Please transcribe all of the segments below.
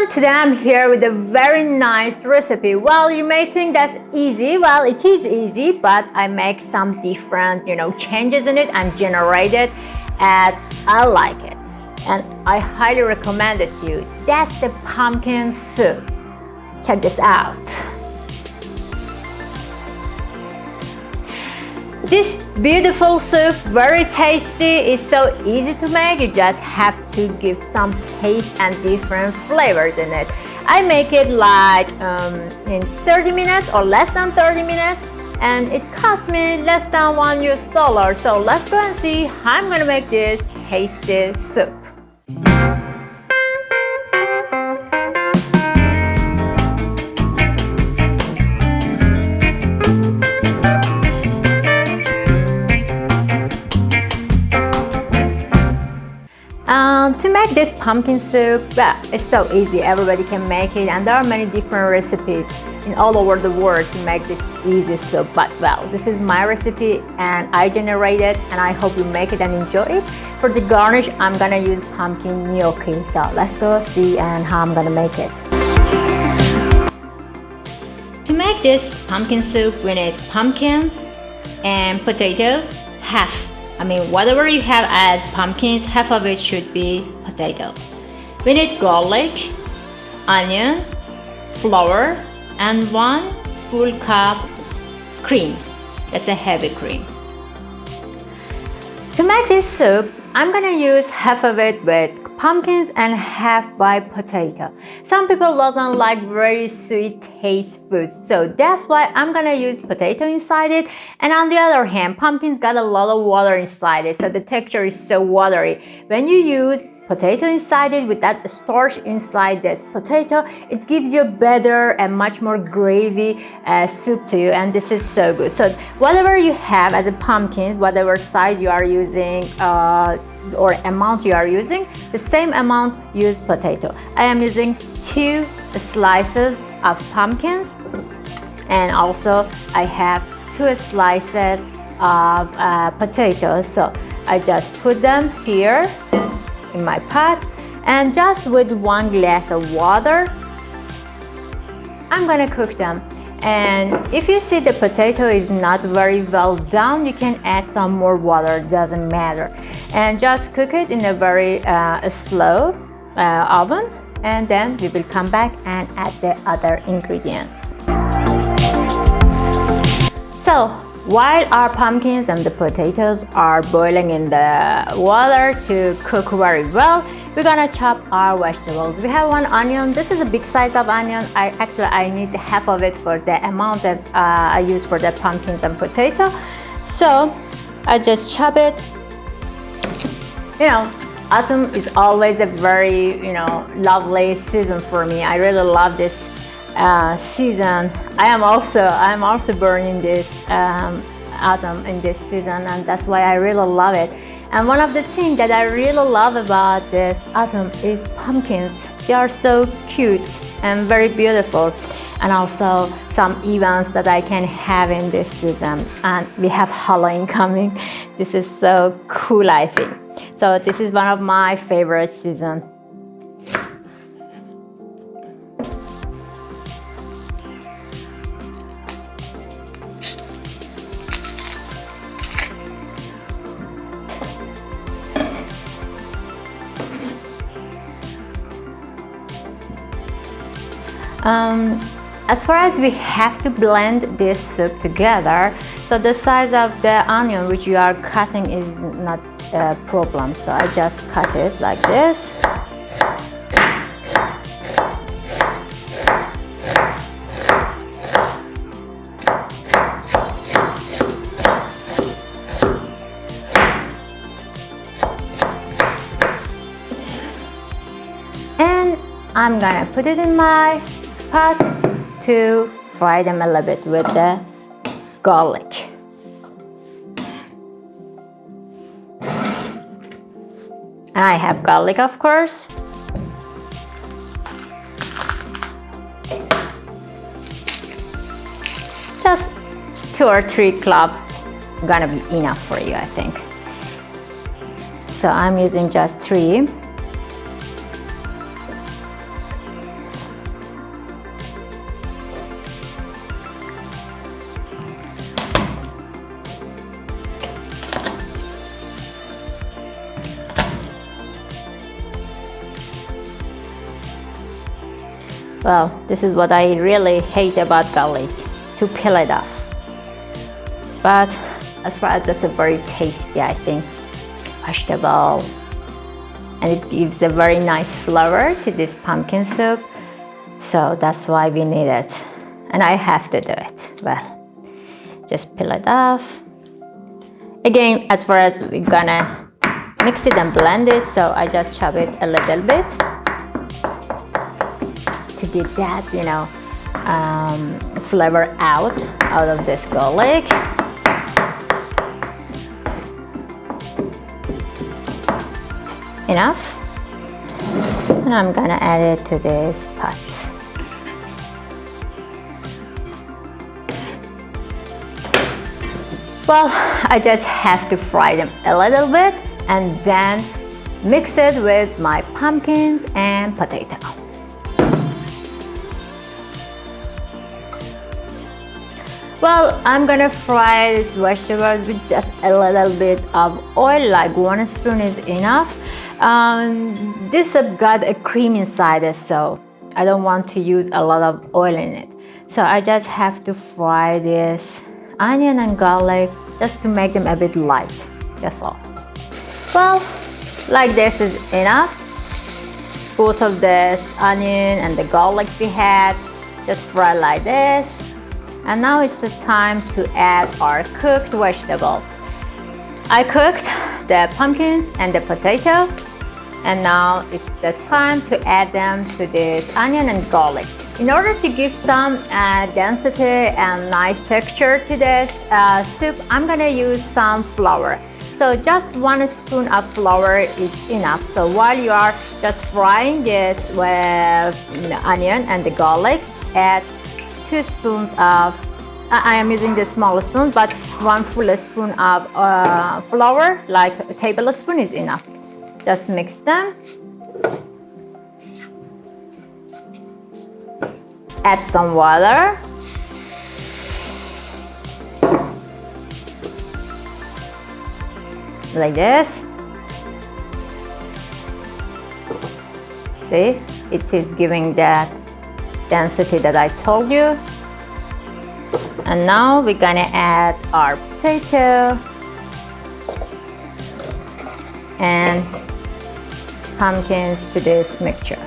everyone, today I'm here with a very nice recipe. Well, you may think that's easy. Well, it is easy, but I make some different, changes in it and generate it as I like it. And I highly recommend it to you. That's the pumpkin soup. Check this out. This beautiful soup, very tasty, is so easy to make. You just have to give some taste and different flavors in it. I make it like in 30 minutes or less than 30 minutes, and it cost me less than $1. So let's go and see how I'm gonna make this tasty soup. To make this pumpkin soup, it's so easy. Everybody can make it, and there are many different recipes in all over the world to make this easy soup. But well, this is my recipe, and I generate it, and I hope you make it and enjoy it. For the garnish, I'm gonna use pumpkin gnocchi. So let's go see and how I'm gonna make it. To make this pumpkin soup, we need pumpkins and potatoes, whatever you have as pumpkins, half of it should be potatoes. We need garlic, onion, flour, and 1 full cup cream. That's a heavy cream. To make this soup, I'm gonna use half of it with pumpkins and half by potato. Some people doesn't like very sweet taste foods, so that's why I'm gonna use potato inside it. And on the other hand, pumpkins got a lot of water inside it, so the texture is so watery. When you use potato inside it with that starch inside this potato, it gives you better and much more gravy soup to you, and this is so good. So whatever you have as a pumpkins, whatever size you are using or amount you are using, the same amount use potato. I am using 2 slices of pumpkins, and also I have 2 slices of potatoes. So I just put them here in my pot, and just with 1 glass of water I'm gonna cook them. And if you see the potato is not very well done, you can add some more water, doesn't matter, and just cook it in a very slow oven, and then we will come back and add the other ingredients. So while our pumpkins and the potatoes are boiling in the water to cook very well, we're gonna chop our vegetables. We have 1 onion. This is a big size of onion. I need half of it for the amount that I use for the pumpkins and potato. So I just chop it. Autumn is always a very lovely season for me. I really love this season. I am also born in this autumn, in this season, and that's why I really love it. And one of the things that I really love about this autumn is pumpkins. They are so cute and very beautiful, and also some events that I can have in this season. And we have Halloween coming. This is so cool, I think. So this is one of my favorite seasons. As far as we have to blend this soup together, so the size of the onion which you are cutting is not a problem. So I just cut it like this. And I'm gonna put it in my pot to fry them a little bit with the garlic. And I have garlic, of course. Just 2 or 3 cloves gonna be enough for you, I think. So I'm using just 3. Well, this is what I really hate about garlic, to peel it off. But as far as that's a very tasty, I think, vegetable, and it gives a very nice flavor to this pumpkin soup. So that's why we need it, and I have to do it. Well, just peel it off. Again, as far as we're gonna mix it and blend it, so I just chop it a little bit to get that, flavor out of this garlic. Enough. And I'm gonna add it to this pot. Well, I just have to fry them a little bit and then mix it with my pumpkins and potato. Well, I'm gonna fry these vegetables with just a little bit of oil, like 1 spoon is enough. This soup got a cream inside it, so I don't want to use a lot of oil in it. So I just have to fry this onion and garlic just to make them a bit light. That's all. Well, like this is enough. Both of this onion and the garlics we had, just fry like this. And now it's the time to add our cooked vegetable. I cooked the pumpkins and the potato, and now it's the time to add them to this onion and garlic. In order to give some density and nice texture to this soup, I'm gonna use some flour. So just 1 spoon of flour is enough. So while you are just frying this with the onion and the garlic, add 2 spoons of, I am using the small spoon, but 1 full spoon of flour, like a tablespoon is enough. Just mix them. Add some water. Like this. See, it is giving that density that I told you. And now we're gonna add our potato and pumpkins to this mixture.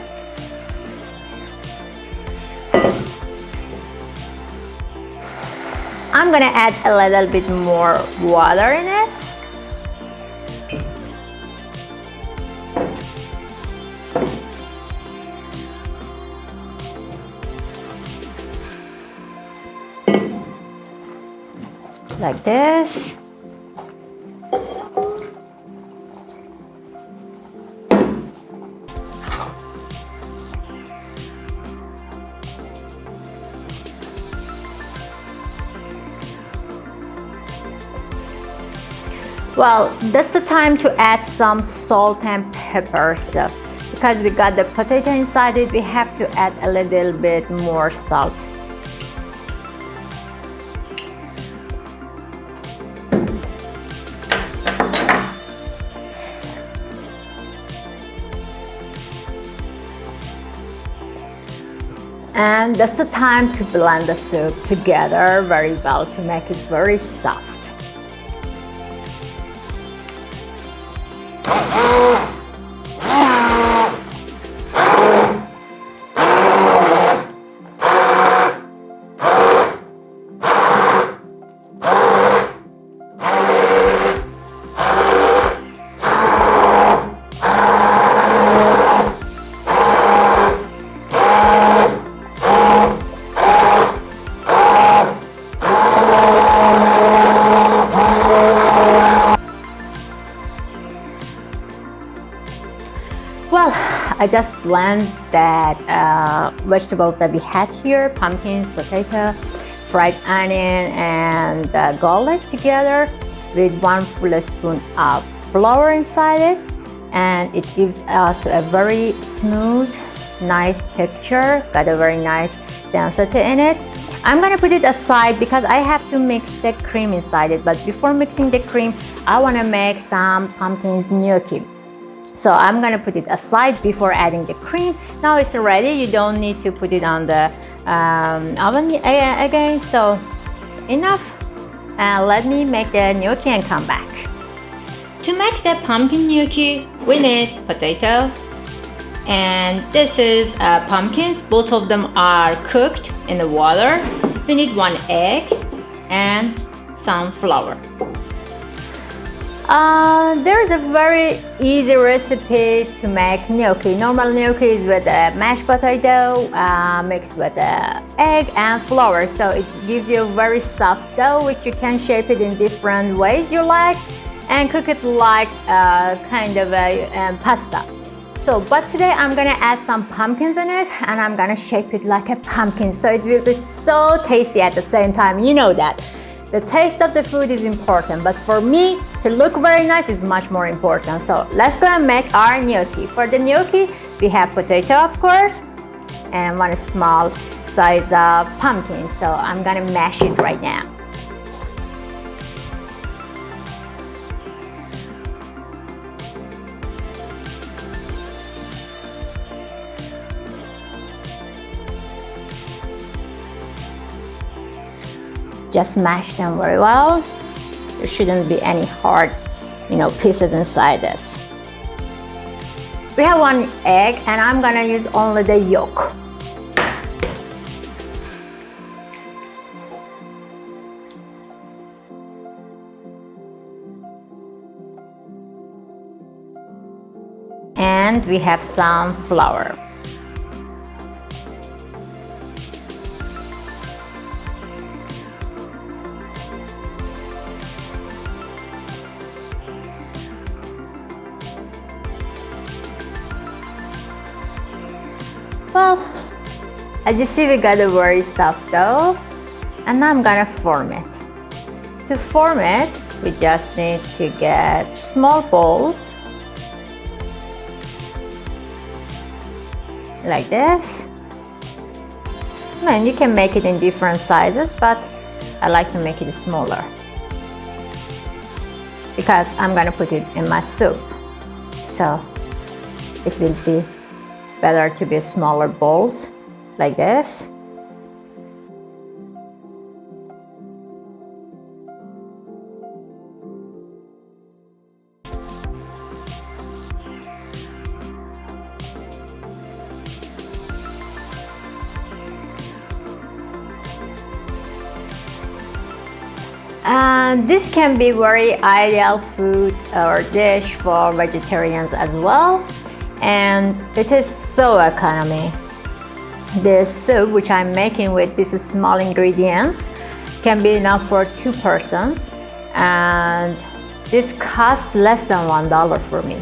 I'm gonna add a little bit more water in it. Like this. Well, that's the time to add some salt and pepper. So, because we got the potato inside it, we have to add a little bit more salt. And that's the time to blend the soup together very well to make it very soft. Well, I just blend that vegetables that we had here, pumpkins, potato, fried onion, and garlic together with 1 full spoon of flour inside it, and it gives us a very smooth, nice texture, got a very nice density in it. I'm gonna put it aside because I have to mix the cream inside it, but before mixing the cream, I wanna make some pumpkins gnocchi. So I'm gonna put it aside before adding the cream. Now it's ready. You don't need to put it on the oven again. So enough. And let me make the gnocchi and come back. To make the pumpkin gnocchi, we need potato. And this is pumpkins. Both of them are cooked in the water. We need 1 egg and some flour. There's a very easy recipe to make gnocchi. Normal gnocchi is with mashed potato mixed with egg and flour. So it gives you a very soft dough, which you can shape it in different ways you like and cook it like kind of a pasta. So, but today I'm gonna add some pumpkins in it and I'm gonna shape it like a pumpkin. So it will be so tasty at the same time. You know that. The taste of the food is important, but for me, to look very nice is much more important. So let's go and make our gnocchi. For the gnocchi, we have potato, of course, and 1 small size of pumpkin. So I'm gonna mash it right now. Just mash them very well. There shouldn't be any hard, pieces inside this. We have 1 egg and I'm gonna use only the yolk. And we have some flour. Well, as you see, we got a very soft dough, and now I'm gonna form it. To form it, we just need to get small balls, like this. And you can make it in different sizes, but I like to make it smaller because I'm gonna put it in my soup. So it will be better to be smaller balls like this. And this can be very ideal food or dish for vegetarians as well. And it is so economy. This soup, which I'm making with these small ingredients, can be enough for 2 persons. And this costs less than $1 for me.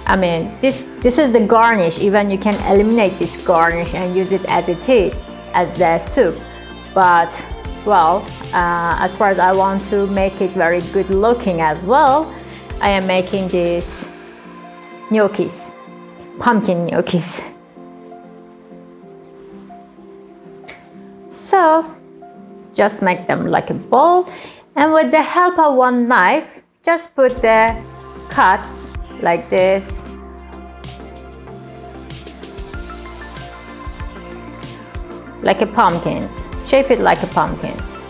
I mean, this is the garnish. Even you can eliminate this garnish and use it as it is, as the soup. But, well, as far as I want to make it very good looking as well, I am making these gnocchis. Pumpkin gnocchis. So just make them like a ball, and with the help of 1 knife, just put the cuts like this. Like a pumpkins. Shape it like a pumpkins.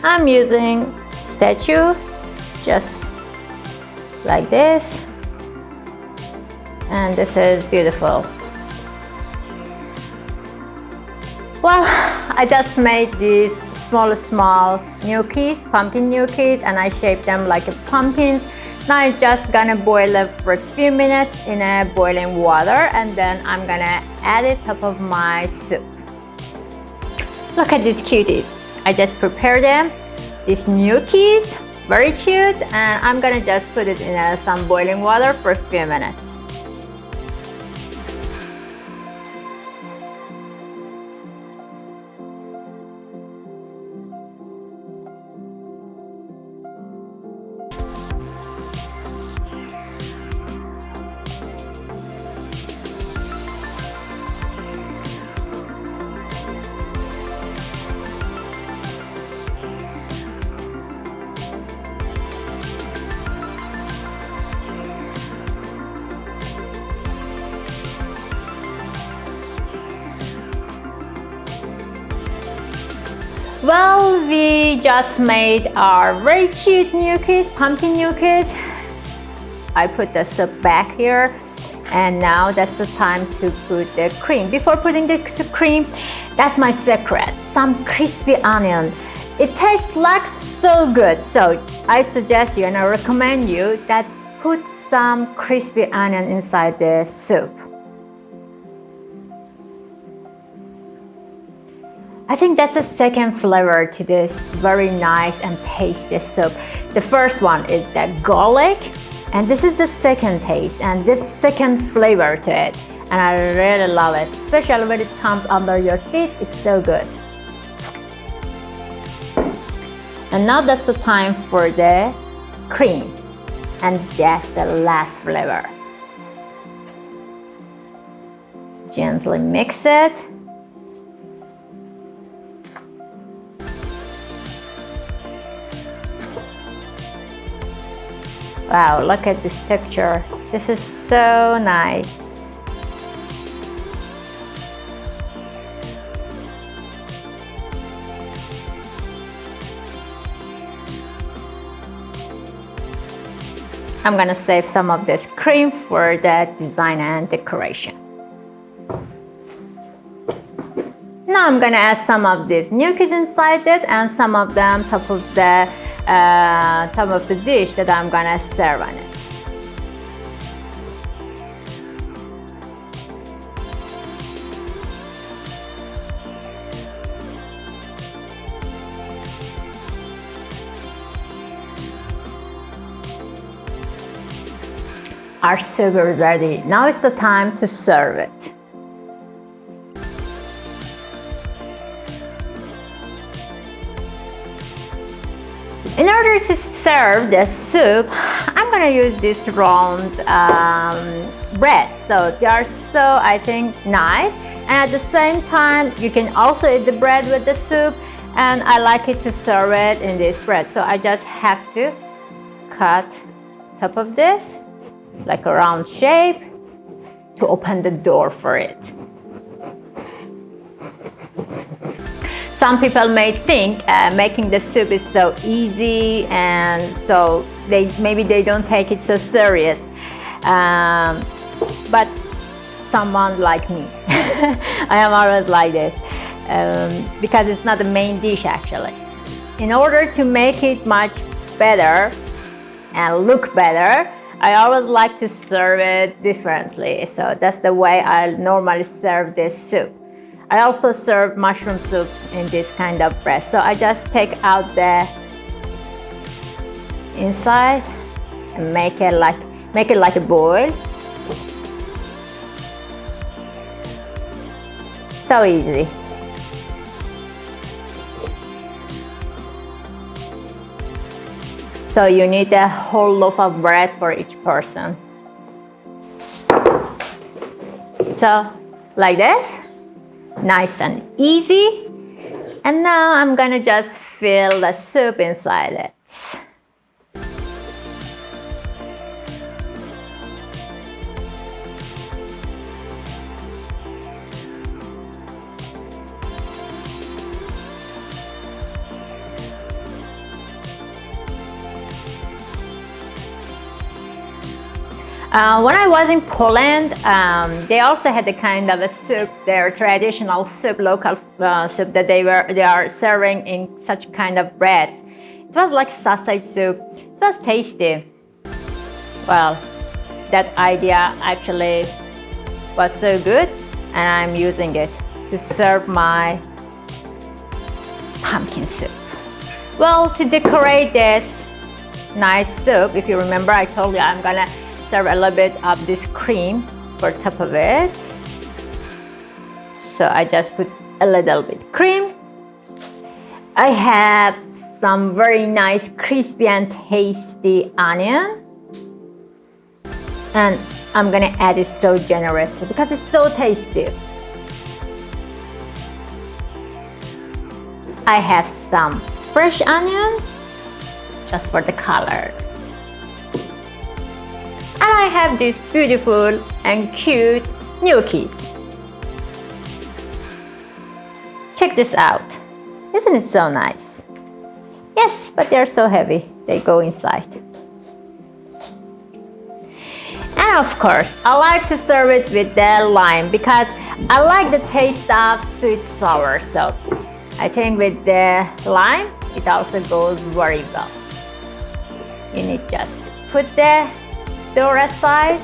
I'm using statue, just like this, and this is beautiful. Well, I just made these small gnocchis, pumpkin gnocchis, and I shaped them like a pumpkins. Now I'm just gonna boil it for a few minutes in a boiling water, and then I'm gonna add it top of my soup. Look at these cuties. I just prepared them. These gnocchis, very cute, and I'm gonna just put it in some boiling water for a few minutes. Well, we just made our very cute gnocchis, pumpkin gnocchis. I put the soup back here, and now that's the time to put the cream. Before putting the cream, that's my secret, some crispy onion. It tastes like so good, so I suggest you and I recommend you that put some crispy onion inside the soup. I think that's the second flavor to this very nice and tasty soup. The first one is the garlic, and this is the second taste and this second flavor to it. And I really love it, especially when it comes under your teeth. It's so good. And now that's the time for the cream, and that's the last flavor. Gently mix it. Wow, look at this texture. This is so nice. I'm gonna save some of this cream for the design and decoration. Now I'm gonna add some of these gnocchis inside it and some of them top of the dish that I'm gonna serve on it. Our soup is ready. Now it's the time to serve it. In order to serve the soup, I'm gonna use this round bread. So they are so, I think, nice. And at the same time, you can also eat the bread with the soup. And I like it to serve it in this bread. So I just have to cut top of this, like a round shape, to open the door for it. Some people may think making the soup is so easy, and so maybe they don't take it so serious. But someone like me, I am always like this, because it's not the main dish actually. In order to make it much better and look better, I always like to serve it differently. So that's the way I normally serve this soup. I also serve mushroom soups in this kind of bread. So I just take out the inside and make it like a boil. So easy. So you need a whole loaf of bread for each person. So like this. Nice and easy. And now I'm gonna just fill the soup inside it. When I was in Poland, they also had a kind of a soup, their traditional soup, local soup that they are serving in such kind of breads. It was like sausage soup. It was tasty. Well, that idea actually was so good, and I'm using it to serve my pumpkin soup. Well, to decorate this nice soup, if you remember, I told you I'm gonna serve a little bit of this cream for top of it. So I just put a little bit cream. I have some very nice crispy and tasty onion. And I'm gonna add it so generously because it's so tasty. I have some fresh onion just for the color. And I have these beautiful and cute gnocchis. Check this out. Isn't it so nice? Yes, but they're so heavy. They go inside. And of course, I like to serve it with the lime because I like the taste of sweet sour. So I think with the lime, it also goes very well. You need just to put the dough aside,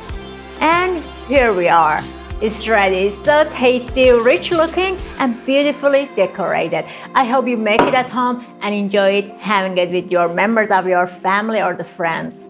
and here we are. It's ready. It's so tasty, rich looking, and beautifully decorated. I hope you make it at home and enjoy it, having it with your members of your family or the friends.